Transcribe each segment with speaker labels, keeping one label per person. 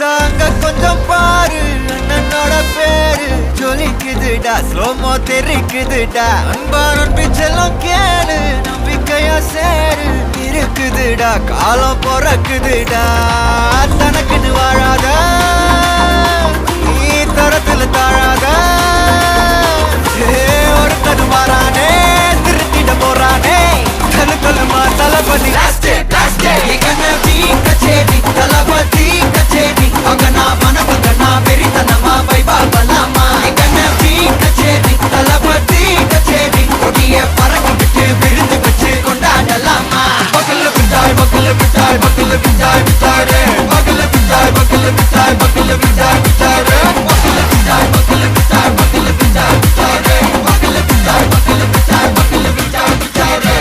Speaker 1: சாங்க கொஞ்சம் பாரு அண்ணனோட பேரு ஜொலிக்குதுடா ஸ்லோமோ தெரிக்குதுடா அன்பாரன் பிச்செல்லாம் கேளு நம்பிக்கையா சேரு இருக்குதுடா காலம் பொறக்குதுடா தனக்குன்னு வாழாத நீ தரத்துல தாழாத ஒருத்தது மாறானே திருத்திட போறானே கல்லு கல்லுமா தளபதி கச்சேரி தளபதி கச்சேரி அங்கனா மனபங்கனா வெறித்தனமா வைபாபலாமா கண்ணபி கச்சேரி தளபதி கச்சேரி கொடிய பறக்க விட்டு விழுந்து வச்சு கொண்டாடலாமா பக்கல்ல விட்டாய் பக்கல்ல விட்டாய் பக்கல்ல விட்டாய் விட்டாரே பக்கல்ல விட்டாய் பக்கல்ல விட்டாய் பக்கல்ல விட்டாய் விட்டாரே பக்கல்ல விட்டாய் பக்கல்ல விட்டாய் பக்கல்ல விட்டாய் விட்டாரே பக்கல்ல விட்டாய் பக்கல்ல விட்டாய் பக்கல்ல விட்டாய் விட்டாரே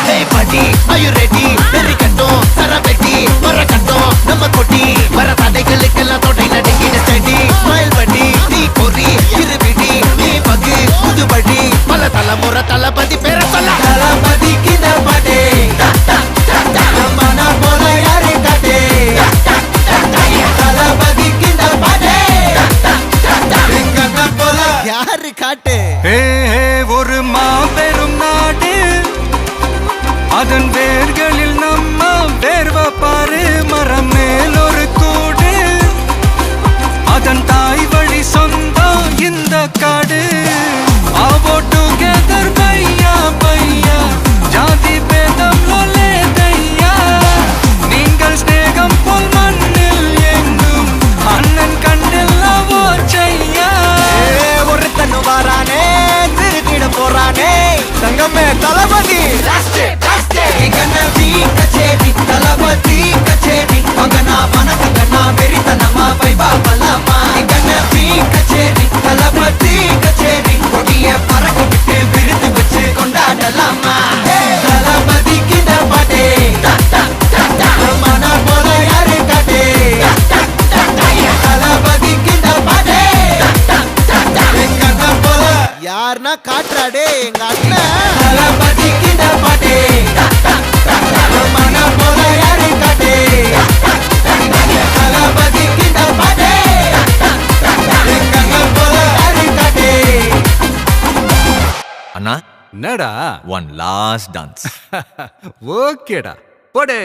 Speaker 1: Are you ready? Very கட்டும் சரபெட்டி வர கட்டும் நம்ம கொட்டி வர தடைகளுக்கெல்லாம் தொடை நடுங்கின செடி ஸ்மைல் பண்ணி நீ பொறி இருவிடி நீ பகு புதுபடி பல தலைமுறை தளபதி பேர சொல்ல தளபதி கிந்த பாட்டே மன போல யாரு காட்டே தளபதி கிந்த பாட்டே எங்க போல யாரு காட்டே
Speaker 2: ஒரு மாபெரும் நாடு அதன் வேர்களில் நம்ம வேர்வ பாரு மரம் மேல் ஒரு கூடு அதன் தாய் வழி சொந்தம் இந்த காடு ஆவோ டுகெதர் பையா பையா ஜாதி பேதம் லோலே தையா நீங்கள் ஸ்நேகம் போல் மண்ணில் எங்கும் அண்ணன் கண்ணில் அவோ செய்யா
Speaker 1: ஒருத்தனு வாரானே திருத்திட போறானே தங்கமே தளபதி கண்ணபி கச்சேரி தளபதி கச்சேரி அங்கனா மனகங்கனா வெறித்தனமா வைபாபலாமா கண்ணபி கச்சேரி தளபதி கச்சேரி கொடிய பறக்க விட்டு விழுந்து வச்சு கொண்டாடலாமா தளபதி கிட்ட பாட்டே மன போல யாரு காட்டே தளபதி கிட்ட பாட்டே எங்க அண்ணன் போல யாருன்னா காட்டுறாடே எங்க அண்ணன் தளபதி கிட்ட பாட்டே மன போல யாரு காட்டே தளபதி கிட்ட பாட்டே எங்க அண்ணன் போல யாரு காட்டே
Speaker 3: அண்ணா
Speaker 2: என்னடா
Speaker 3: one last dance
Speaker 2: ஓகேடா போடே